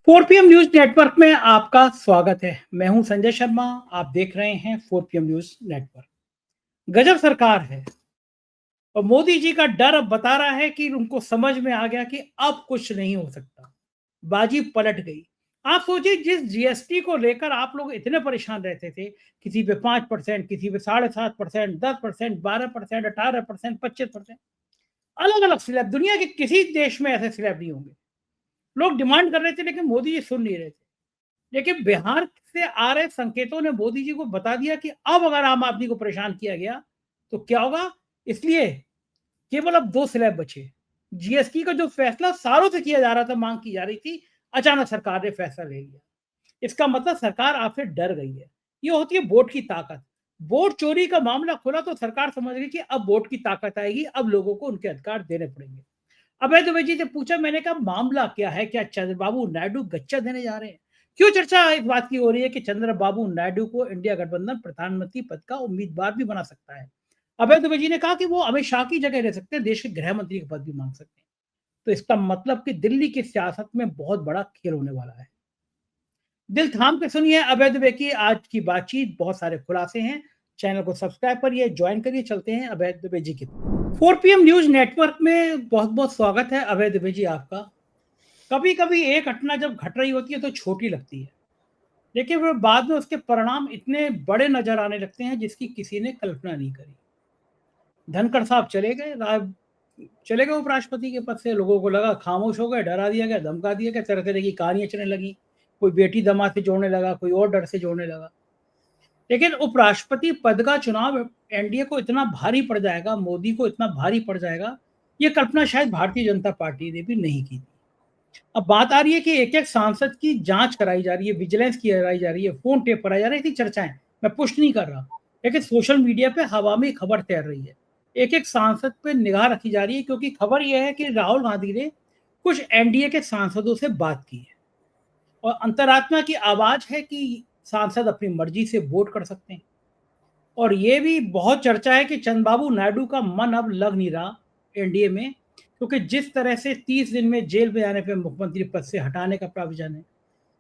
4 PM news network में आपका स्वागत है। मैं हूं संजय शर्मा। आप देख रहे हैं 4 PM न्यूज नेटवर्क। गजब सरकार है और मोदी जी का डर अब बता रहा है कि उनको समझ में आ गया कि अब कुछ नहीं हो सकता। बाजी पलट गई। आप सोचिए, जिस जीएसटी को लेकर आप लोग इतने परेशान रहते थे, किसी पे 5%, किसी पे 7.5%, 10%, 12%, 18%, 25%, अलग अलग स्लैब। दुनिया के किसी देश में ऐसे स्लैब नहीं होंगे। लोग डिमांड कर रहे थे लेकिन मोदी जी सुन नहीं रहे थे। लेकिन बिहार से आ रहे संकेतों ने मोदी जी को बता दिया कि अब अगर आम आदमी को परेशान किया गया तो क्या होगा। इसलिए केवल अब 2 स्लैब बचे। जीएसटी का जो फैसला सालों से किया जा रहा था, मांग की जा रही थी, अचानक सरकार ने फैसला ले लिया। इसका मतलब सरकार आपसे डर गई है। ये होती है वोट की ताकत। वोट चोरी का मामला खुला तो सरकार समझ गई कि अब वोट की ताकत आएगी, अब लोगों को उनके अधिकार देने पड़ेंगे। अभय दुबे जी से पूछा मैंने, कहा मामला क्या है, क्या चंद्रबाबू नायडू गच्चा देने जा रहे हैं? क्यों चर्चा इस बात की हो रही है कि चंद्रबाबू नायडू को इंडिया गठबंधन प्रधानमंत्री पद का उम्मीदवार भी बना सकता है? अभय दुबे जी ने कहा कि वो अमित शाह की जगह रह सकते हैं, देश के गृह मंत्री का पद भी मांग सकते हैं। तो इसका मतलब कि दिल्ली की सियासत में बहुत बड़ा खेल होने वाला है। दिल थाम के सुनिए अभय दुबे की आज की बातचीत, बहुत सारे खुलासे हैं। चैनल को सब्सक्राइब करिए, ज्वाइन करिए। चलते हैं अभय दुबे जी की। 4 PM न्यूज नेटवर्क में बहुत बहुत स्वागत है अभय दुबे जी आपका। कभी कभी एक घटना जब घट रही होती है तो छोटी लगती है, लेकिन फिर बाद में उसके परिणाम इतने बड़े नजर आने लगते हैं जिसकी किसी ने कल्पना नहीं करी। धनखड़ साहब चले गए उपराष्ट्रपति के पद से। लोगों को लगा खामोश हो गए, डरा दिया गया, धमका दिया गया, तरह तरह की कहानियां चलने लगी। कोई बेटी दामाद से जोड़ने लगा, कोई और डर से जोड़ने लगा। लेकिन उपराष्ट्रपति पद का चुनाव एनडीए को इतना भारी पड़ जाएगा, मोदी को इतना भारी पड़ जाएगा, ये कल्पना शायद भारतीय जनता पार्टी ने भी नहीं की थी। अब बात आ रही है कि एक-एक सांसद की जांच कराई जा रही है, विजिलेंस की कराई जा रही है, फ़ोन टेप कराया जा रहा है, ऐसी चर्चाएँ। मैं पुष्टि नहीं कर रहा, लेकिन सोशल मीडिया पे हवा में खबर तैर रही है। एक-एक सांसद पे निगाह रखी जा रही है क्योंकि खबर ये है कि राहुल गांधी ने कुछ एनडीए के सांसदों से बात की है और अंतरात्मा की आवाज़ है कि सांसद अपनी मर्ज़ी से वोट कर सकते हैं। और ये भी बहुत चर्चा है कि चंद्रबाबू नायडू का मन अब लग नहीं रहा एनडीए में, क्योंकि जिस तरह से 30 दिन में जेल में आने पे मुख्यमंत्री पद से हटाने का प्रावधान है,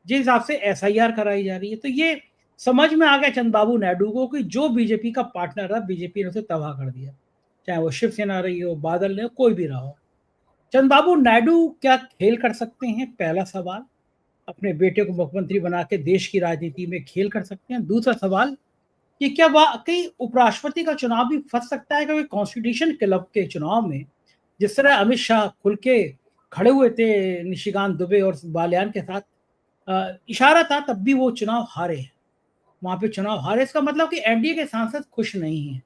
जिस हिसाब से एसआईआर कराई जा रही है, तो ये समझ में आ गया चंद्रबाबू नायडू को कि जो बीजेपी का पार्टनर था, बीजेपी ने उसे तबाह कर दिया। चाहे वो शिवसेना रही हो, बादल ने हो, कोई भी रहा हो। चंद्रबाबू नायडू क्या खेल कर सकते हैं? पहला सवाल। अपने बेटे को मुख्यमंत्री बना के देश की राजनीति में खेल कर सकते हैं? दूसरा सवाल कि क्या वाकई उपराष्ट्रपति का चुनाव भी फंस सकता है? क्योंकि कॉन्स्टिट्यूशन क्लब के चुनाव में जिस तरह अमित शाह खुल के खड़े हुए थे निशिकांत दुबे और बालियान के साथ, इशारा था, तब भी वो चुनाव हारे हैं। वहां पे चुनाव हारे, इसका मतलब कि एनडीए के सांसद खुश नहीं हैं।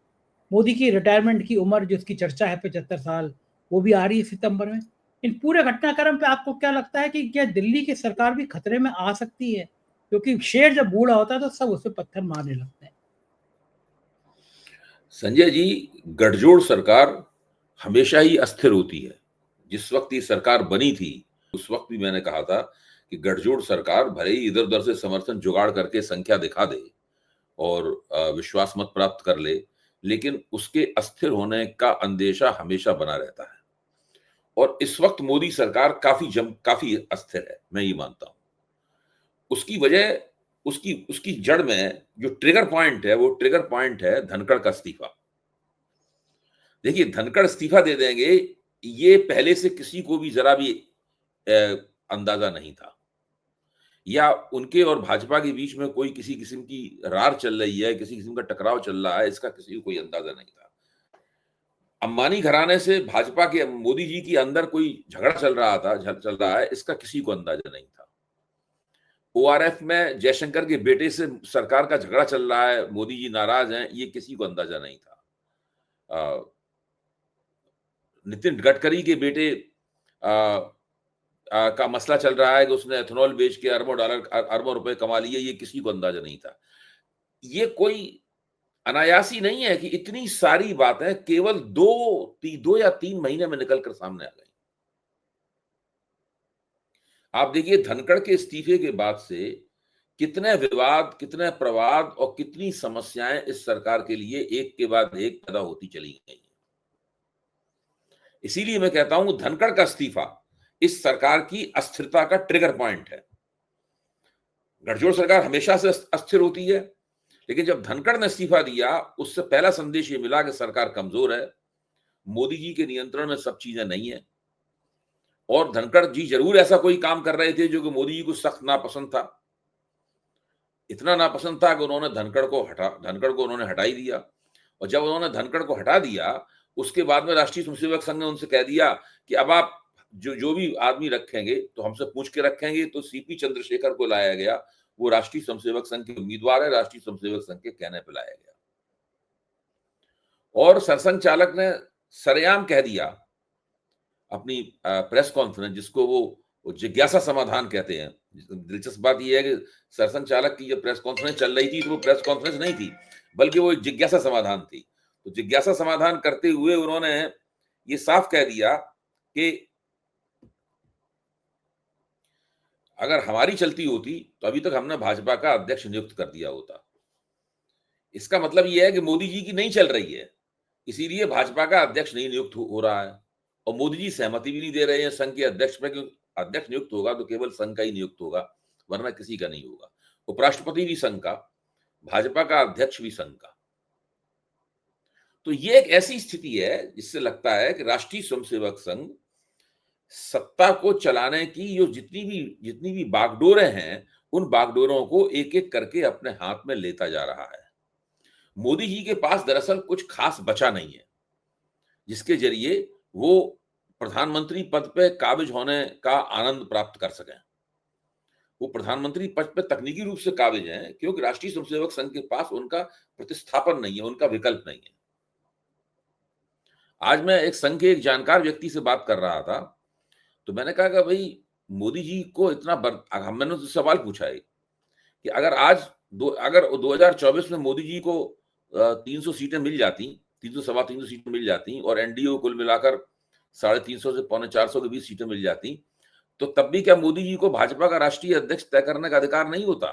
मोदी की रिटायरमेंट की उम्र जिसकी चर्चा है 75 साल, वो भी आ रही है सितंबर में। इन पूरे घटनाक्रम पे आपको क्या लगता है कि क्या दिल्ली की सरकार भी खतरे में आ सकती है? क्योंकि शेर जब बूढ़ा होता है तो सब उसे पत्थर मारने लगते हैं। संजय जी, गठजोड़ सरकार हमेशा ही अस्थिर होती है। जिस वक्त ये सरकार बनी थी उस वक्त भी मैंने कहा था कि गठजोड़ सरकार भले ही इधर उधर से समर्थन जुगाड़ करके संख्या दिखा दे और विश्वास मत प्राप्त कर ले, लेकिन उसके अस्थिर होने का अंदेशा हमेशा बना रहता है। और इस वक्त मोदी सरकार काफी अस्थिर है, मैं ये मानता हूं। उसकी वजह उसकी उसकी जड़ में जो ट्रिगर पॉइंट है, वो ट्रिगर पॉइंट है धनखड़ का इस्तीफा। देखिए, धनखड़ इस्तीफा दे देंगे, ये पहले से किसी को भी जरा भी अंदाजा नहीं था, या उनके और भाजपा के बीच में कोई किसी किस्म की रार चल रही है, किसी किस्म का टकराव चल रहा है, इसका किसी को कोई अंदाजा नहीं था। अंबानी घराने से भाजपा के मोदी जी के अंदर कोई झगड़ा चल रहा है, इसका किसी को अंदाजा नहीं था। ओआरएफ में जयशंकर के बेटे से सरकार का झगड़ा चल रहा है, मोदी जी नाराज हैं, ये किसी को अंदाजा नहीं था। नितिन गडकरी के बेटे का मसला चल रहा है कि उसने एथेनॉल बेच के अरबों रुपए कमा लिए, ये किसी को अंदाजा नहीं था। ये कोई अनायासी नहीं है कि इतनी सारी बातें केवल 2 या 3 महीने में निकल कर सामने आ गई। आप देखिए, धनखड़ के इस्तीफे के बाद से कितने विवाद, कितने प्रवाद और कितनी समस्याएं इस सरकार के लिए एक के बाद एक पैदा होती चली गई। इसीलिए मैं कहता हूं धनखड़ का इस्तीफा इस सरकार की अस्थिरता का ट्रिगर पॉइंट है। गठजोड़ सरकार हमेशा से अस्थिर होती है, लेकिन जब धनखड़ ने इस्तीफा दिया, उससे पहला संदेश ये मिला कि सरकार कमजोर है, मोदी जी के नियंत्रण में सब चीजें नहीं है। और धनखड़ जी जरूर ऐसा कोई काम कर रहे थे जो कि मोदी जी को सख्त नापसंद था। इतना नापसंद था कि उन्होंने धनखड़ को उन्होंने हटा ही दिया। और जब उन्होंने धनखड़ को हटा दिया, उसके बाद में राष्ट्रीय स्वयंसेवक संघ ने उनसे कह दिया कि अब आप जो भी आदमी रखेंगे तो हमसे पूछ के रखेंगे। तो सीपी चंद्रशेखर को लाया गया, वो राष्ट्रीय स्वयंसेवक संघ के उम्मीदवार है, राष्ट्रीय स्वयंसेवक संघ के कहने पर लाया गया। और सरसंघ चालक ने सरेआम कह दिया अपनी प्रेस कॉन्फ्रेंस, जिसको वो जिज्ञासा समाधान कहते हैं। दिलचस्प बात यह है कि सरसंघ चालक की जब प्रेस कॉन्फ्रेंस चल रही थी तो वो प्रेस कॉन्फ्रेंस नहीं थी, बल्कि वो एक जिज्ञासा समाधान थी। तो जिज्ञासा समाधान करते हुए उन्होंने ये साफ कह दिया कि अगर हमारी चलती होती तो अभी तक हमने भाजपा का अध्यक्ष नियुक्त कर दिया होता। इसका मतलब यह है कि मोदी जी की नहीं चल रही है, इसीलिए भाजपा का अध्यक्ष नहीं नियुक्त हो रहा है। और मोदी जी सहमति भी नहीं दे रहे हैं संघ के अध्यक्ष में, क्योंकि अध्यक्ष नियुक्त होगा तो केवल संघ का ही नियुक्त होगा, वरना किसी का नहीं होगा। उपराष्ट्रपति भी संघ का, भाजपा का अध्यक्ष भी संघ का। तो ये एक ऐसी स्थिति है जिससे लगता है कि राष्ट्रीय स्वयंसेवक संघ सत्ता को चलाने की जो जितनी भी बागडोरें हैं, उन बागडोरों को एक एक करके अपने हाथ में लेता जा रहा है। मोदी जी के पास दरअसल कुछ खास बचा नहीं है जिसके जरिए वो प्रधानमंत्री पद पे काबिज होने का आनंद प्राप्त कर सकें। वो प्रधानमंत्री पद पे तकनीकी रूप से काबिज हैं, क्योंकि राष्ट्रीय स्वयंसेवक संघ के पास उनका प्रतिस्थापन नहीं है, उनका विकल्प नहीं है। आज मैं एक संघ के एक जानकार व्यक्ति से बात कर रहा था, तो मैंने कहा कि भाई मोदी जी को मैंने उससे सवाल पूछा है कि अगर 2024 में मोदी जी को 300 सीटें मिल जाती, 300 सवा 300 सीटें मिल जाती और एनडीए को कुल मिलाकर 350 से 450 के बीच सीटें मिल जाती, तो तब भी क्या मोदी जी को भाजपा का राष्ट्रीय अध्यक्ष तय करने का अधिकार नहीं होता?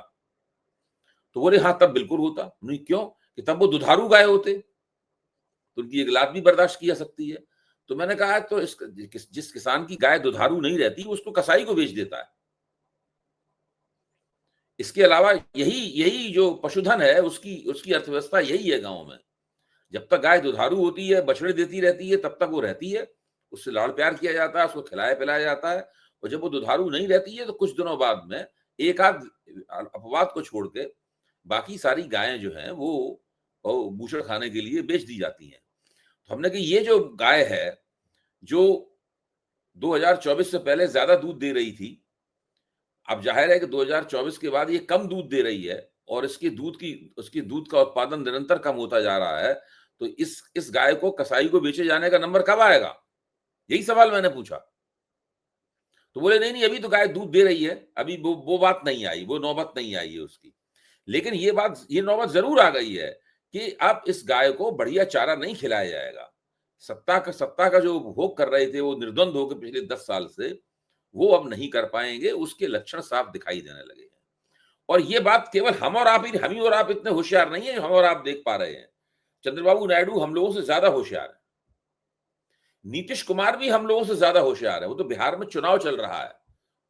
तो बोले हाँ, तब बिल्कुल होता। नहीं, क्यों? कि तब वो दुधारू गाय होते, तो उनकी एक लात भी बर्दाश्त की जा सकती है। तो मैंने कहा तो जिस किसान की गाय दुधारू नहीं रहती, उसको कसाई को बेच देता है। इसके अलावा यही जो पशुधन है, उसकी अर्थव्यवस्था यही है गांव में। जब तक गाय दुधारू होती है, बछड़े देती रहती है, तब तक वो रहती है, उससे लाड़ प्यार किया जाता है, उसको खिलाया पिलाया जाता है। और जब वो दुधारू नहीं रहती है तो कुछ दिनों बाद में एक आध अपवाद को छोड़ के बाकी सारी गायें जो हैं वो बूचड़ खाने के लिए बेच दी जाती हैं। तो हमने कहा ये जो गाय है जो 2024 से पहले ज्यादा दूध दे रही थी, अब जाहिर है कि 2024 के बाद ये कम दूध दे रही है और उसके दूध का उत्पादन निरंतर कम होता जा रहा है। तो इस गाय को कसाई को बेचे जाने का नंबर कब आएगा? यही सवाल मैंने पूछा। तो बोले नहीं, अभी तो गाय दूध दे रही है, अभी वो बात नहीं आई, वो नौबत नहीं आई है उसकी। लेकिन ये नौबत जरूर आ गई है कि अब इस गाय को बढ़िया चारा नहीं खिलाया जाएगा। सत्ता का जो उपभोग कर रहे थे वो निर्द्वंद होकर पिछले 10 साल से, वो अब नहीं कर पाएंगे, उसके लक्षण साफ दिखाई देने लगे हैं। और ये बात केवल हम और आप इतने होशियार नहीं है, हम और आप देख पा रहे हैं। चंद्रबाबू नायडू हम लोगों से ज्यादा होशियार है, नीतीश कुमार भी हम लोगों से ज्यादा होशियार है। वो तो बिहार में चुनाव चल रहा है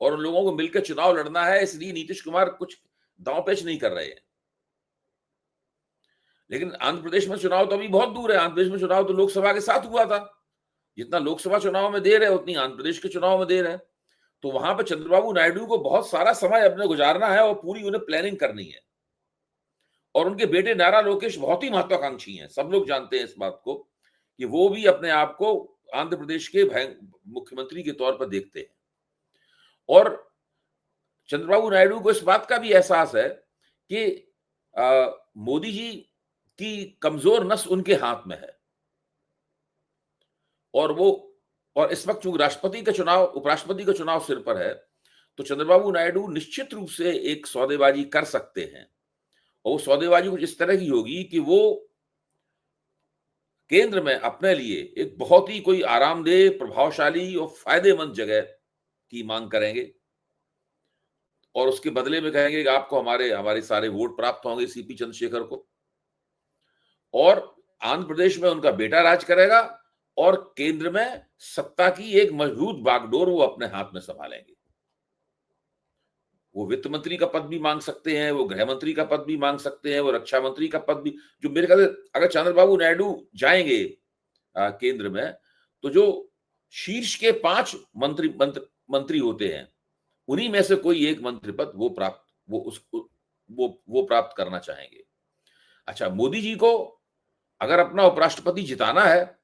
और उन लोगों को मिलकर चुनाव लड़ना है, इसलिए नीतीश कुमार कुछ दांव पेच नहीं कर रहे हैं। लेकिन आंध्र प्रदेश में चुनाव तो अभी बहुत दूर है। आंध्र प्रदेश में चुनाव तो लोकसभा के साथ हुआ था। जितना लोकसभा चुनाव में देर है उतनी आंध्र प्रदेश के चुनाव में देर है। तो वहां पर चंद्रबाबू नायडू को बहुत सारा समय अपने गुजारना है और पूरी उन्हें प्लानिंग करनी है। और उनके बेटे नारा लोकेश बहुत ही महत्वाकांक्षी हैं, सब लोग जानते हैं इस बात को कि वो भी अपने आप को आंध्र प्रदेश के मुख्यमंत्री के तौर पर देखते हैं। और चंद्रबाबू नायडू को इस बात का भी एहसास है कि मोदी जी की कमजोर नस उनके हाथ में है। और इस वक्त चूंकि उपराष्ट्रपति का चुनाव सिर पर है, तो चंद्रबाबू नायडू निश्चित रूप से एक सौदेबाजी कर सकते हैं। और वो सौदेबाजी कुछ इस तरह की होगी कि वो केंद्र में अपने लिए एक बहुत ही कोई आरामदेह, प्रभावशाली और फायदेमंद जगह की मांग करेंगे और उसके बदले में कहेंगे कि आपको हमारे सारे वोट प्राप्त होंगे सीपी चंद्रशेखर को। और आंध्र प्रदेश में उनका बेटा राज करेगा और केंद्र में सत्ता की एक मजबूत बागडोर वो अपने हाथ में संभालेंगे। वो वित्त मंत्री का पद भी मांग सकते हैं, वो गृह मंत्री का पद भी मांग सकते हैं, वो रक्षा मंत्री का पद भी, जो मेरे ख्याल से अगर चंद्रबाबू नायडू जाएंगे केंद्र में, तो जो शीर्ष के 5 मंत्री होते हैं, उन्हीं में से कोई एक मंत्री पद वो प्राप्त करना चाहेंगे। अच्छा, मोदी जी को अगर अपना उपराष्ट्रपति जिताना है,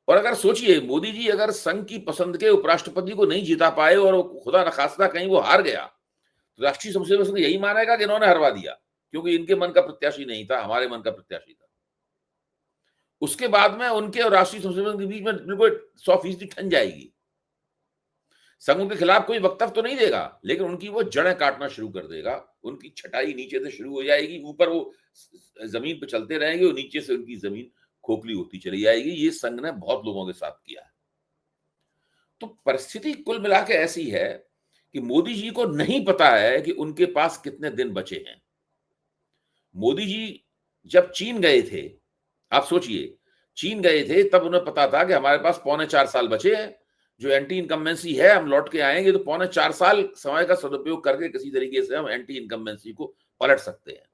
और अगर सोचिए मोदी जी अगर संघ की पसंद के उपराष्ट्रपति को नहीं जिता पाए और खुदा न खास्ता कहीं वो हार गया, तो राष्ट्रीय स्वयंसेवक संघ यही मानेगा कि इन्होंने हरवा दिया, क्योंकि इनके मन का प्रत्याशी नहीं था, हमारे मन का प्रत्याशी था। उसके बाद में उनके और राष्ट्रीय स्वयंसेवक संघ के बीच में बिल्कुल 100% ठन जाएगी। संघ उनके खिलाफ कोई वक्तव्य तो नहीं देगा, लेकिन उनकी वो जड़ें काटना शुरू कर देगा, उनकी छटाई नीचे से शुरू हो जाएगी, ऊपर वो जमीन पे चलते रहेंगे और नीचे से उनकी जमीन खोखली होती चली जाएगी। ये संघ ने बहुत लोगों के साथ किया है। तो परिस्थिति कुल मिला के ऐसी है कि मोदी जी को नहीं पता है कि उनके पास कितने दिन बचे हैं। मोदी जी जब चीन गए थे, आप सोचिए, चीन गए थे तब उन्हें पता था कि हमारे पास 3.25 साल बचे हैं, जो एंटी इनकम्बेंसी है, हम लौट के आएंगे तो 3.25 साल समय का सदुपयोग करके किसी तरीके से हम एंटी इनकम्बेंसी को पलट सकते हैं।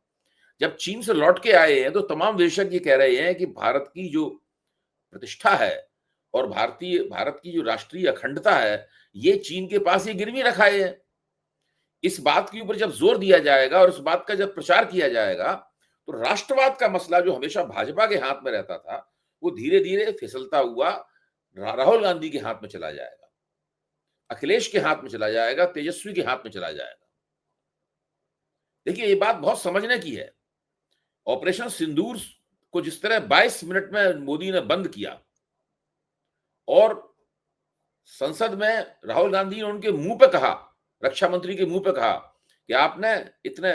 जब चीन से लौट के आए हैं तो तमाम विशेषज्ञ कह रहे हैं कि भारत की जो प्रतिष्ठा है और भारत की जो राष्ट्रीय अखंडता है, ये चीन के पास ये गिरवी रखाए है। इस बात के ऊपर जब जोर दिया जाएगा और इस बात का जब प्रचार किया जाएगा, तो राष्ट्रवाद का मसला जो हमेशा भाजपा के हाथ में रहता था, वो धीरे धीरे फिसलता हुआ राहुल गांधी के हाथ में चला जाएगा, अखिलेश के हाथ में चला जाएगा, तेजस्वी के हाथ में चला जाएगा। देखिए, ये बात बहुत समझने की है। ऑपरेशन सिंदूर को जिस तरह 22 मिनट में मोदी ने बंद किया और संसद में राहुल गांधी ने उनके मुंह पे कहा, रक्षा मंत्री के मुंह पे कहा कि आपने इतने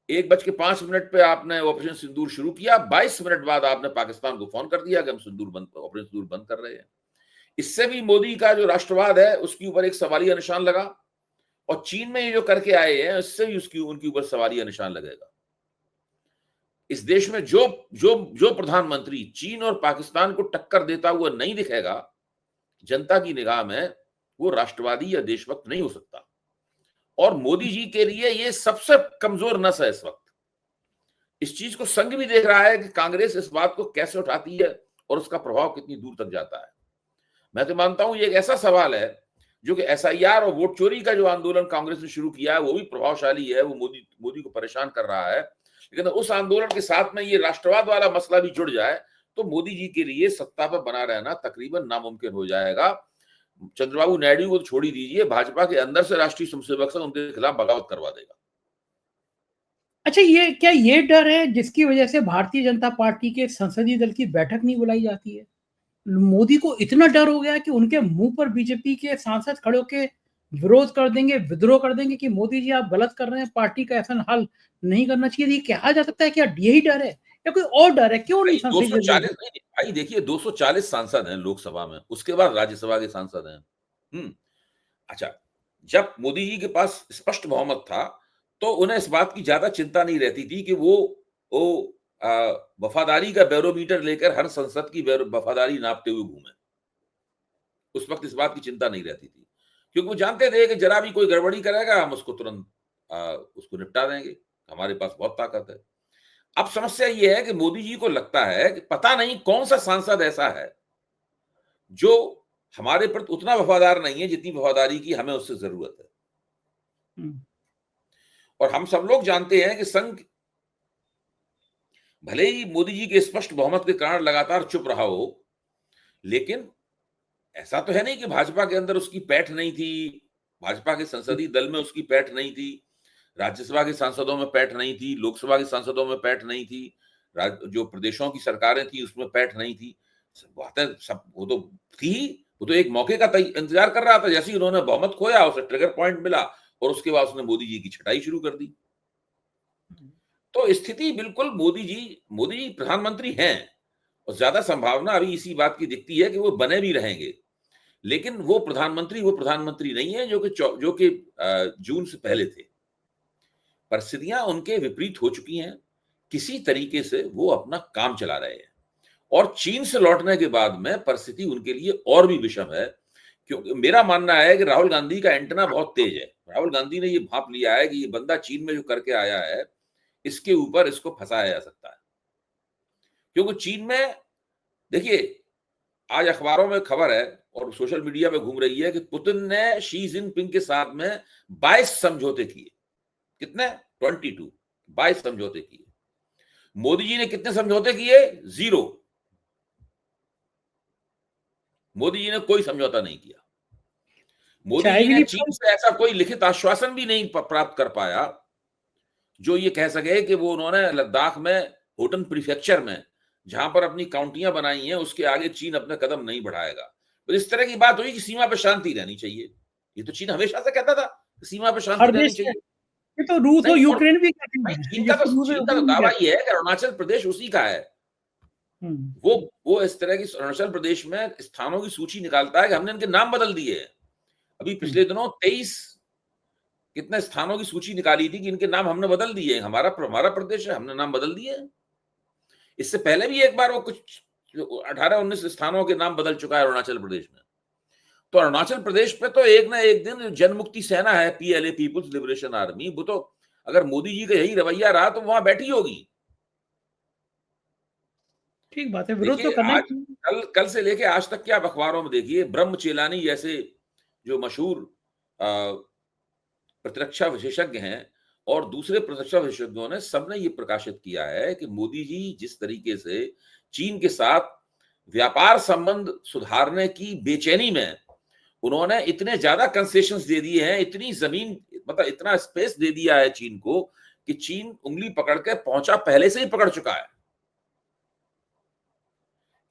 1:05 पे आपने ऑपरेशन सिंदूर शुरू किया, 22 मिनट बाद आपने पाकिस्तान को फोन कर दिया कि हम ऑपरेशन सिंदूर बंद कर रहे हैं। इससे भी मोदी का जो राष्ट्रवाद है उसके ऊपर एक सवालिया निशान लगा, और चीन में ये जो करके आए हैं इससे भी उनके ऊपर सवालिया निशान लगेगा। इस देश में जो जो जो प्रधानमंत्री चीन और पाकिस्तान को टक्कर देता हुआ नहीं दिखेगा, जनता की निगाह में वो राष्ट्रवादी या देशभक्त नहीं हो सकता। और मोदी जी के लिए ये सबसे कमजोर नस है इस वक्त। इस चीज को संघ भी देख रहा है कि कांग्रेस इस बात को कैसे उठाती है और उसका प्रभाव कितनी दूर तक जाता है। मैं तो मानता हूं ये एक ऐसा सवाल है जो कि एसआईआर और वोट चोरी का जो आंदोलन कांग्रेस ने शुरू किया है वो भी प्रभावशाली है, वो मोदी को परेशान कर रहा है। लेकिन उस आंदोलन के साथ में ये राष्ट्रवाद वाला मसला भी जुड़ जाए तो मोदी जी के लिए सत्ता पर बना रहना तकरीबन नामुमकिन हो जाएगा। चंद्रबाबू नायडू को तो छोड़ ही दीजिए, भाजपा के अंदर से राष्ट्रीय स्वयंसेवक संघ उनके खिलाफ बगावत करवा देगा। अच्छा, ये डर है जिसकी वजह से भारतीय जनता पार्टी के संसदीय दल की बैठक नहीं बुलाई जाती है? मोदी को इतना डर हो गया कि उनके मुंह पर बीजेपी के सांसद खड़े होकर विरोध कर देंगे, विद्रोह कर देंगे कि मोदी जी आप गलत कर रहे हैं, पार्टी का ऐसा हाल नहीं करना चाहिए। ये कहा जा सकता है क्या यही डर है या कोई और डर है? क्यों नहीं संसदीय 240 नहीं भाई, देखिए 240 सांसद हैं लोकसभा में, उसके बाद राज्यसभा के सांसद हैं। अच्छा, जब मोदी जी के पास स्पष्ट बहुमत था तो उन्हें इस बात की ज्यादा चिंता नहीं रहती थी कि वो वफादारी का बैरोमीटर लेकर हर संसद की वफादारी नापते हुए घूमे। उस वक्त इस बात की चिंता नहीं रहती थी, क्योंकि वो जानते थे कि जरा भी कोई गड़बड़ी करेगा हम उसको तुरंत उसको निपटा देंगे, हमारे पास बहुत ताकत है। अब समस्या ये है कि मोदी जी को लगता है कि पता नहीं कौन सा सांसद ऐसा है जो हमारे प्रति उतना वफादार नहीं है जितनी वफादारी की हमें उससे जरूरत है। और हम सब लोग जानते हैं कि संघ भले ही मोदी जी के स्पष्ट बहुमत के कारण लगातार चुप रहा हो, लेकिन ऐसा तो है नहीं कि भाजपा के अंदर उसकी पैठ नहीं थी, भाजपा के संसदीय दल में उसकी पैठ नहीं थी, राज्यसभा के सांसदों में पैठ नहीं थी, लोकसभा के सांसदों में पैठ नहीं थी, जो प्रदेशों की सरकारें थी उसमें पैठ नहीं थी। बातें सब वो तो थी, वो तो एक मौके का इंतजार कर रहा था, जैसे ही उन्होंने बहुमत खोया उसे ट्रिगर पॉइंट मिला और उसके बाद उसने मोदी जी की छटाई शुरू कर दी। तो स्थिति बिल्कुल मोदी जी प्रधानमंत्री हैं और ज्यादा संभावना अभी इसी बात की दिखती है कि वो बने भी रहेंगे, लेकिन वो प्रधानमंत्री नहीं है जो कि जून से पहले थे। परिस्थितियां उनके विपरीत हो चुकी हैं, किसी तरीके से वो अपना काम चला रहे हैं और चीन से लौटने के बाद में परिस्थिति उनके लिए और भी विषम है, क्योंकि मेरा मानना है कि राहुल गांधी का एंटेना बहुत तेज है। राहुल गांधी ने ये भांप लिया है कि ये बंदा चीन में जो करके आया है, इसके ऊपर इसको फंसाया जा सकता है। क्योंकि चीन में देखिए, आज अखबारों में खबर है और सोशल मीडिया पे घूम रही है कि पुतिन ने शी जिनपिंग के साथ में 22 समझौते किए। कितने? 22, 22 समझौते किए। मोदी जी ने कितने समझौते किए? 0। मोदी जी ने कोई समझौता नहीं किया। मोदी चाय जी भी ने नहीं चीन पिलाई? से ऐसा कोई लिखित आश्वासन भी नहीं प्राप्त कर पाया जो ये कह सके कि वो उन्होंने लद्दाख में होटन प्रीफेक्चर में जहां पर अपनी काउंटियां बनाई हैं उसके आगे चीन अपने कदम नहीं बढ़ाएगा। तो इस तरह की बात हुई कि सीमा पर शांति रहनी चाहिए। ये तो चीन हमेशा से कहता था कि सीमा पर शांति हर रहनी देश के, चाहिए। ये तो रूस और नहीं, और यूक्रेन भी कहते भाई हैं, ये तो रूस और चीन का तो यूक्रेन भी दावा कहते ये है कि अरुणाचल प्रदेश उसी का है। हैं। वो इस तरह की अरुणाचल प्रदेश में स्थानों की सूची निकालता है कि हमने इनके नाम बदल दिए हैं। अभी पिछले दिनों 23 कितने स्थानों की सूची निकाली थी कि इनके नाम हमने बदल दिए हैं। हमारा प्रदेश है, हमने नाम बदल दिए हैं। इससे पहले भी एक बार वो कुछ 18-19 स्थानों के नाम बदल चुका है अरुणाचल प्रदेश में। तो अरुणाचल प्रदेश पे तो एक ना एक दिन जनमुक्ति सेना है, पीएलए, पीपुल्स लिबरेशन आर्मी, वो तो अगर मोदी जी का यही रवैया रहा तो वहां बैठी होगी। ठीक बात है, विरोध तो देखिए, करना ही आज चाहिए। कल से लेके आज तक के आप अखबारों में देखिए, ब्रह्म चेलानी जैसे जो मशहूर प्रतिरक्षा विशेषज्ञ हैं और दूसरे प्रतिरक्षा विशेषज्ञों ने सबने ये प्रकाशित किया है कि मोदी जी जिस तरीके से चीन के साथ व्यापार संबंध सुधारने की बेचैनी में उन्होंने इतने ज्यादा कंसेशंस दे दिए हैं, इतनी जमीन, मतलब इतना स्पेस दे दिया है चीन को कि चीन उंगली पकड़ के पहुंचा पहले से ही पकड़ चुका है।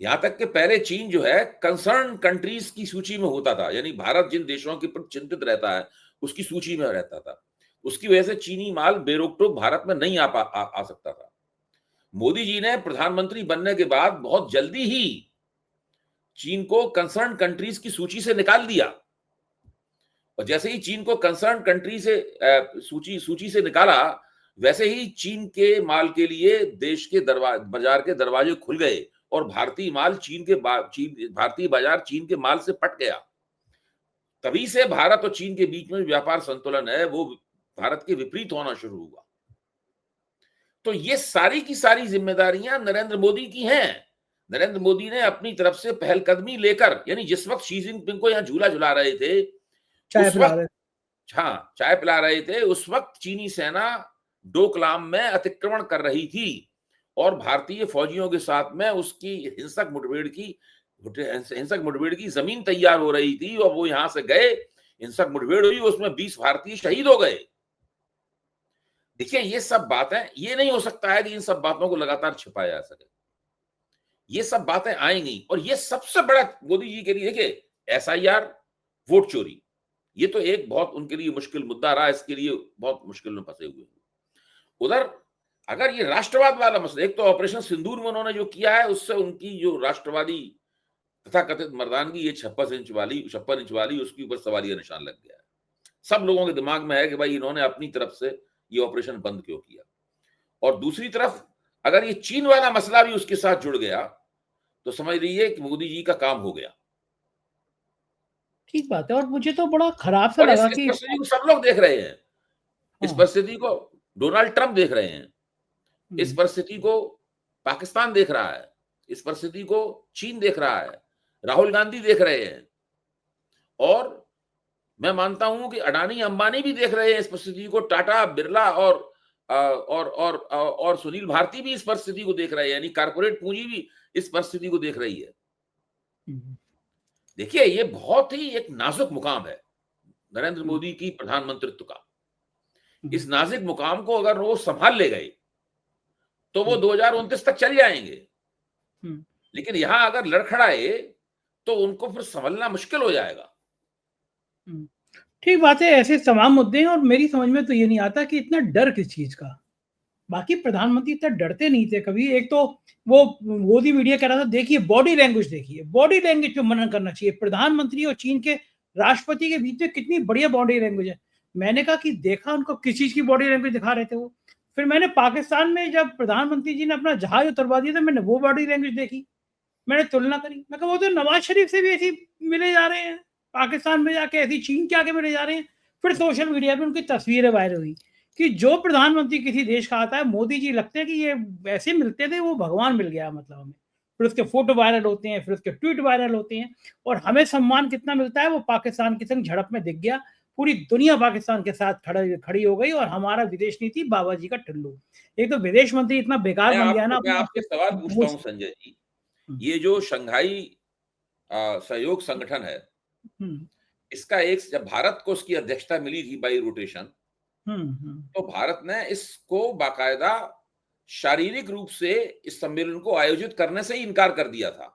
यहां तक कि पहले चीन जो है कंसर्न कंट्रीज की सूची में होता था, यानी भारत जिन देशों के प्रति चिंतित रहता है उसकी सूची में रहता था। उसकी वजह से चीनी माल बेरोक-टोक भारत में नहीं आ सकता था। मोदी जी ने प्रधानमंत्री बनने के बाद बहुत जल्दी ही चीन को कंसर्न कंट्रीज की सूची से निकाल दिया और जैसे ही चीन को कंसर्न कंट्री से सूची से निकाला, वैसे ही चीन के माल के लिए देश के बाजार के दरवाजे खुल गए और भारतीय बाजार चीन के माल से पट गया। तभी से भारत और चीन के बीच में व्यापार संतुलन है वो भारत के विपरीत होना शुरू हुआ। तो ये सारी की सारी जिम्मेदारियां नरेंद्र मोदी की हैं। नरेंद्र मोदी ने अपनी तरफ से पहलकदमी लेकर, यानी जिस वक्त शी जिनपिंग को यहां झूला झुला रहे थे, चाय उस पिला वक्त, रहे। हाँ, चाय पिला रहे थे, उस वक्त चीनी सेना डोकलाम में अतिक्रमण कर रही थी और भारतीय फौजियों के साथ में उसकी हिंसक मुठभेड़ की जमीन तैयार हो रही थी और वो यहां से गए, हिंसक मुठभेड़ हुई, उसमें 20 भारतीय शहीद हो गए। देखिए, ये सब बातें, ये नहीं हो सकता है कि इन सब बातों को लगातार छिपाया जा सके। ये सब बातें आएंगी और ये सबसे बड़ा मोदी जी के लिए, देखिए, एसआईआर, वोट चोरी, ये तो एक बहुत उनके लिए मुश्किल मुद्दा रहा, इसके लिए बहुत मुश्किल में फंसे हुए। उधर अगर ये राष्ट्रवाद वाला मसला, एक तो ऑपरेशन सिंदूर में उन्होंने जो किया है उससे उनकी जो राष्ट्रवादी तथाकथित मर्दानगी, ये 56 इंच वाली उसके ऊपर सवालिया निशान लग गया है। सब लोगों के दिमाग में है कि भाई इन्होंने अपनी तरफ से ये ऑपरेशन बंद क्यों किया। और दूसरी तरफ अगर ये चीन वाला मसला भी उसके साथ जुड़ गया तो समझ लीजिए कि मोदी जी का काम हो गया। ठीक बात है, और मुझे तो बड़ा खराब सा और इस लगा इस कि परिस्थिति को सब लोग देख रहे हैं। इस हाँ। परिस्थिति को डोनाल्ड ट्रंप देख रहे हैं। इस परिस्थिति को पाकिस्तान देख रहा है। इस परिस्थिति को चीन देख रहा है। राहुल गांधी देख रहे हैं और मैं मानता हूं कि अडानी अंबानी भी देख रहे हैं इस परिस्थिति को। टाटा, बिरला और सुनील भारती भी इस परिस्थिति को देख रहे हैं, यानी कारपोरेट पूंजी भी इस परिस्थिति को देख रही है। देखिए, ये बहुत ही एक नाजुक मुकाम है नरेंद्र मोदी की प्रधानमंत्रित्व का। इस नाजुक मुकाम को अगर वो संभाल ले गए तो वो 2029 तक चल जाएंगे, लेकिन यहां अगर लड़खड़ाए तो उनको फिर संभलना मुश्किल हो जाएगा। ठीक बात है, ऐसे तमाम मुद्दे हैं और मेरी समझ में तो ये नहीं आता कि इतना डर किस चीज का। बाकी प्रधानमंत्री इतना डरते नहीं थे कभी। एक तो वो मोदी मीडिया कह रहा था, देखिए बॉडी लैंग्वेज, देखिए बॉडी लैंग्वेज पे मनन करना चाहिए। प्रधानमंत्री और चीन के राष्ट्रपति के बीच में कितनी बढ़िया बॉडी लैंग्वेज है। मैंने कहा कि देखा उनको किस चीज की बॉडी लैंग्वेज दिखा रहे थे वो। फिर मैंने पाकिस्तान में जब प्रधानमंत्री जी ने अपना जहाज उतरवा दिया था, मैंने वो बॉडी लैंग्वेज देखी, मैंने तुलना करी। मैं कहा वो तो नवाज शरीफ से भी ऐसी मिले जा रहे हैं। पाकिस्तान में जाके ऐसी चीन के आगे मिले जा रहे हैं। फिर सोशल मीडिया पे उनकी तस्वीरें वायरल हुई कि जो प्रधानमंत्री किसी देश का आता है, मोदी जी लगते हैं कि ये वैसे मिलते थे, वो भगवान मिल गया मतलब हमें। फिर उसके फोटो वायरल होते हैं, फिर उसके ट्वीट वायरल होते हैं, और हमें सम्मान कितना मिलता है वो पाकिस्तान के संग झड़प में दिख गया। पूरी दुनिया पाकिस्तान के साथ खड़ी हो गई, और हमारा विदेश नीति बाबा जी का टुल्लू। एक तो विदेश मंत्री इतना बेकार बन गया ना मैं अपने आप आपसे सवाल पूछता को। हूँ संजय जी, हम्म, ये जो शंघाई सहयोग संगठन है, हम्म, इसका एक जब भारत को उसकी अध्यक्षता मिली थी बाई रोटेशन, हम्म, तो भारत ने इसको बाकायदा शारीरिक रूप से इस सम्मेलन को आयोजित करने से ही इनकार कर दिया था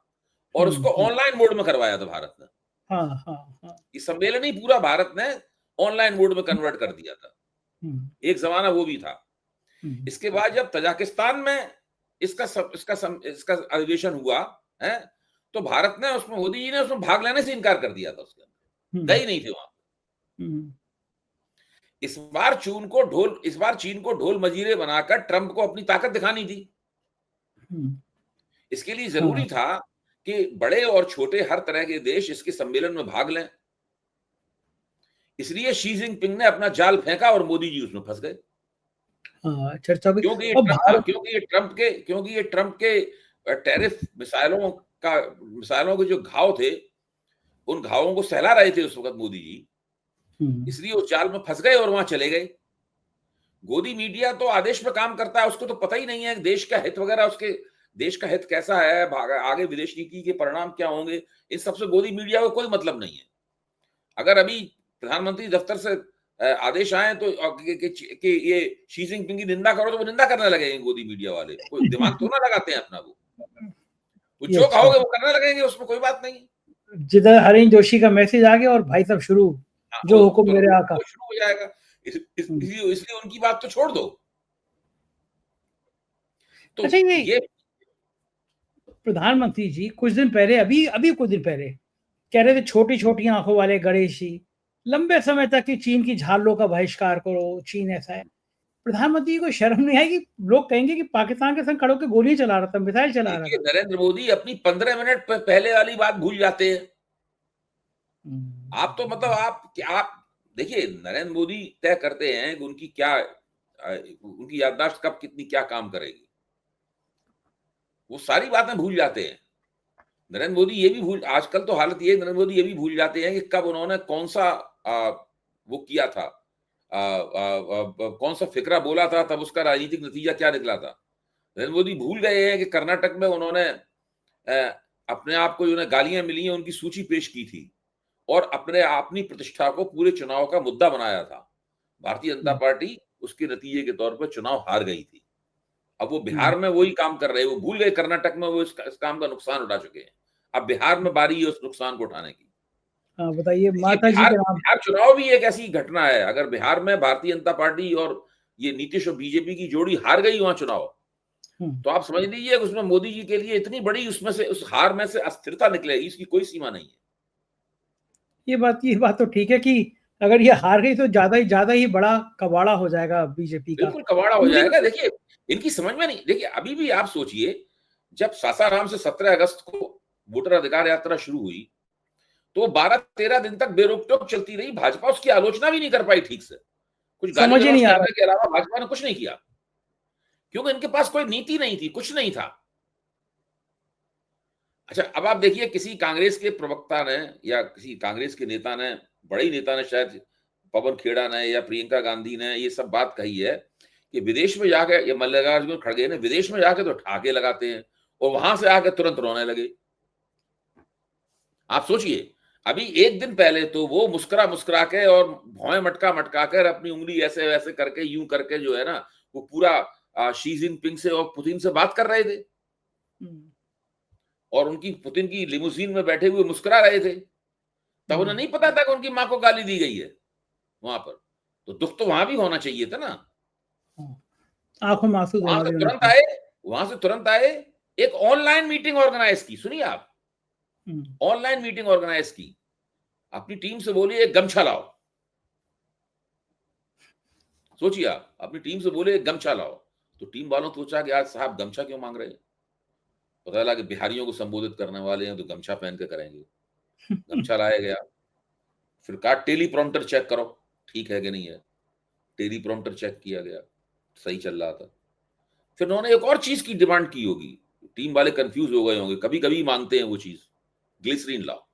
और हम्म, उसको ऑनलाइन मोड में करवाया था भारत ने। हाँ, हाँ, हाँ, ये सम्मेलन ही पूरा भारत ने ऑनलाइन मोड में कन्वर्ट कर दिया था। हम्म, एक जमाना वो भी था। हम्म, इसके बाद जब तजाकिस्तान में इसका अधिवेशन हुआ है, तो भारत ने उसमें, मोदी जी ने उसमें भाग लेने से इनकार कर दिया था, उसके अंदर हम्म, गए नहीं थे वहां। हम्म, इस बार चीन को ढोल मजीरे बनाकर ट्रंप को अपनी ताकत दिखानी थी। हम्म, इसके लिए हाँ, जरूरी था कि बड़े और छोटे हर तरह के देश इसके सम्मेलन में भाग लें। इसलिए शी जिनपिंग ने अपना जाल फेंका और मोदी जी उसमें फंस गए। हाँ, चर्चा भी। क्योंकि और भारत। ये ट्रंप के टैरिफ मिसाइलों के जो घाव थे, उन घावों को सहला रहे थे उस वक्त मोदी जी। हम्म, इसलिए उस जाल में फंस गए और वहां चले गए। गोदी मीडिया तो आदेश पे काम करता है, उसको तो पता ही नहीं है देश का हित वगैरह, उसके देश का हित कैसा है, आगे विदेश नीति के परिणाम क्या होंगे, इन सबसे गोदी मीडिया को कोई मतलब नहीं है। अगर अभी प्रधानमंत्री दफ्तर से आदेश आए तो कि ये शी जिनपिंग की निंदा करो, तो वो निंदा करने लगेंगे गोदी मीडिया वाले। कोई दिमाग तो ना लगाते हैं अपना। वो ये जो अच्छा कहोगे वो करने लगेंगे, उसमें कोई बात नहीं। जिधर हरीश जोशी का मैसेज आ गया और भाई साहब शुरू, हाँ, जो हुक्म मेरे आका। वो शुरू हो जाएगा। हम्म, इसलिए उनकी बात तो छोड़ दो। तो अच्छा, ये ये प्रधानमंत्री जी कुछ दिन पहले, अभी अभी कुछ दिन पहले कह रहे थे छोटी छोटी आंखों वाले गणेश जी, लंबे समय तक कि चीन की झालों का बहिष्कार करो, चीन ऐसा है। प्रधानमंत्री जी को शर्म नहीं आएगी? लोग कहेंगे कि पाकिस्तान के संग खड़े होकर गोली चला रहा था, मिसाइल चला रहा देखिए, था। नरेंद्र मोदी अपनी 15 मिनट पहले वाली बात भूल जाते हैं। आप तो मतलब आप देखिए, नरेंद्र मोदी तय करते हैं कि उनकी याददाश्त कब कितनी क्या काम करेगी। वो सारी बातें भूल जाते हैं। नरेंद्र मोदी ये भी भूल आजकल तो हालत ये है, नरेंद्र मोदी ये भी भूल जाते हैं कि कब उन्होंने कौन सा वो किया था, कौन सा फिक्रा बोला था, तब उसका राजनीतिक नतीजा क्या निकला था। नरेंद्र मोदी भूल गए हैं कि कर्नाटक में उन्होंने अपने आप को जो गालियां मिली हैं उनकी सूची पेश की थी और अपनी प्रतिष्ठा को पूरे चुनाव का मुद्दा बनाया था। भारतीय जनता पार्टी उसके नतीजे के तौर पर चुनाव हार गई थी। अब वो बिहार में वही काम कर रहे हैं। वो भूल गए कर्नाटक में वो इस काम का नुकसान उठा चुके हैं। अब बिहार में बारी है उस नुकसान को उठाने की। हाँ, बताइए देखिए, माता जी के नाम। बिहार चुनाव भी एक ऐसी घटना है। अगर बिहार में भारतीय जनता पार्टी और ये नीतीश और बीजेपी की जोड़ी हार गई वहां चुनाव, हम्म, तो आप समझ लीजिए कि उसमें मोदी जी के लिए इतनी बड़ी उसमें से उस हार में से अस्थिरता निकलेगी, इसकी कोई सीमा नहीं है। ये बात तो ठीक है कि अगर ये हार गई तो ज्यादा ही बड़ा कबाड़ा हो जाएगा बीजेपी का। बिल्कुल कबाड़ा हो लेकिन जाएगा। देखिए, इनकी समझ में नहीं। देखिए, अभी भी आप सोचिए, जब सासाराम से 17 अगस्त को वोटर अधिकार यात्रा शुरू हुई, तो 12-13 दिन तक बेरोक-टोक चलती रही। भाजपा उसकी आलोचना भी नहीं कर पाई ठीक से। कुछ समझ ही गाली-गलौज नहीं आ करने रहा। के अलावा भाजपा ने कुछ नहीं किया, क्योंकि इनके पास कोई नीति नहीं थी, कुछ नहीं था। अच्छा, अब आप देखिए, किसी कांग्रेस के प्रवक्ता ने या किसी कांग्रेस के नेता ने, बड़े ही नेता ने, शायद पवन खेड़ा ने या प्रियंका गांधी ने ये सब बात कही है कि विदेश में जाके, या मल्लिकार्जुन खड़गे ने, विदेश में जाके तो ठहाके लगाते हैं और वहां से आके तुरंत रोने लगे। आप सोचिए, अभी एक दिन पहले तो वो मुस्कुरा मुस्कुरा के और भौएं मटका मटका कर अपनी उंगली ऐसे वैसे करके, यूं करके जो है ना, वो पूरा शी जिनपिंग से और पुतिन से बात कर रहे थे हम्म, और उनकी पुतिन की लिमुजीन में बैठे हुए मुस्कुरा रहे थे। तब उन्हें हम्म, नहीं पता था कि उनकी माँ को गाली दी गई है वहां पर। तो दुख तो वहां भी होना चाहिए था ना। हाँ, आंखों में आंसू वहां दोनों से भी होने तुरंत चाहिए। आए वहां से तुरंत आए, एक ऑनलाइन मीटिंग ऑर्गेनाइज की। सुनिए आप, हम्म, ऑनलाइन मीटिंग ऑर्गेनाइज की। अपनी टीम से बोलिए एक गमछा लाओ। सोचिए, आप अपनी टीम से बोले एक गमछा लाओ, तो टीम वालों ने सोचा कि आज साहब गमछा क्यों मांग रहे हैं। पता लगा कि बिहारियों को संबोधित करने वाले हैं तो गमछा पहन के करेंगे। गमछा लाया गया। फिर कहा टेलीप्रॉम्प्टर चेक करो, ठीक है कि नहीं है। टेलीप्रॉम्प्टर चेक किया गया, सही चल रहा था। फिर उन्होंने एक और चीज की डिमांड की होगी, टीम वाले कंफ्यूज हो गए होंगे, कभी कभी मांगते हैं वो चीज, ग्लिसरीन लाओ।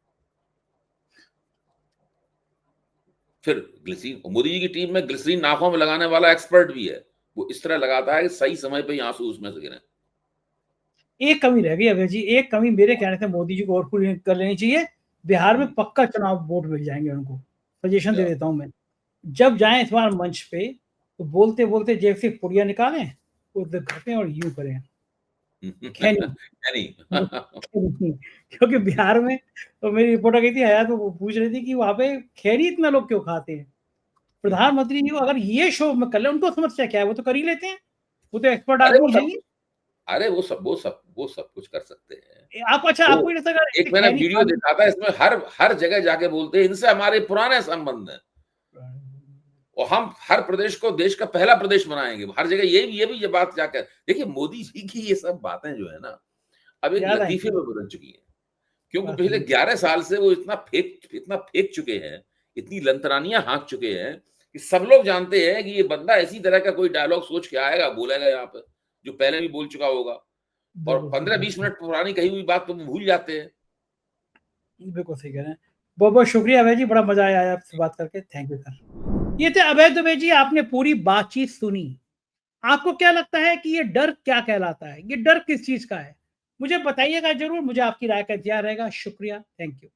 फिर ग्लिसरीन, मोदी जी की टीम में ग्लिसरीन नाकों में लगाने वाला एक्सपर्ट भी है, वो इस तरह लगाता है कि सही समय पे ही आंसू उसमें से गिरे। एक कमी रह गई अभय जी, एक कमी मेरे कहने से मोदी जी को और पूरी कर लेनी चाहिए। बिहार में पक्का चुनाव वोट मिल जाएंगे उनको, सजेशन दे देता हूं मैं। जब जाएं इस बार मंच पे तो बोलते बोलते जेब से पुड़िया निकालें, उधर घटें और यूं करें खैनी। यानी क्योंकि बिहार में तो मेरी रिपोर्टर गई थी हयात, तो वो पूछ रही थी कि वहां पे खैनी इतना लोग क्यों खाते हैं। प्रधानमंत्री जी को अगर ये शो में कर ले, उनको समस्या क्या है, वो तो कर ही लेते हैं, वो तो एक्सपर्ट अरे वो आदमी है सब ही। अरे वो सब कुछ कर सकते हैं। आप अच्छा वो आपको नहीं लगता अगर एक ऐसे मैंने खैनी वीडियो देखा था, इसमें हर हर जगह जाके बोलते हैं इनसे हमारे पुराने संबंध हैं और हम हर प्रदेश को देश का पहला प्रदेश बनाएंगे। हर जगह ये बात जाकर देखिए, मोदी जी की ये सब बातें जो है ना, अब एक याद लतीफे आएंगे। में बदल चुकी हैं। क्योंकि बात पिछले सही। 11 साल से वो इतना फेंक चुके हैं, इतनी लंतरानियां हाँक चुके हैं कि सब लोग जानते हैं कि ये बंदा इसी तरह का कोई डायलॉग सोच के आएगा, बोलेगा यहाँ पे, जो पहले भी बोल चुका होगा। और बिल्कुल सही कह रहे 15-20 मिनट पुरानी कही हुई बात तो वो भूल जाते हैं। हैं, बिल्कुल सही कह रहे हैं। बहुत बहुत शुक्रिया अभय जी, बड़ा मजा आया आपसे बात करके, थैंक यू सर। ये थे अभय दुबे जी, आपने पूरी बातचीत सुनी। आपको क्या लगता है कि ये डर क्या कहलाता है, ये डर किस चीज का है? मुझे बताइएगा जरूर, मुझे आपकी राय का इंतजार रहेगा। शुक्रिया, थैंक यू।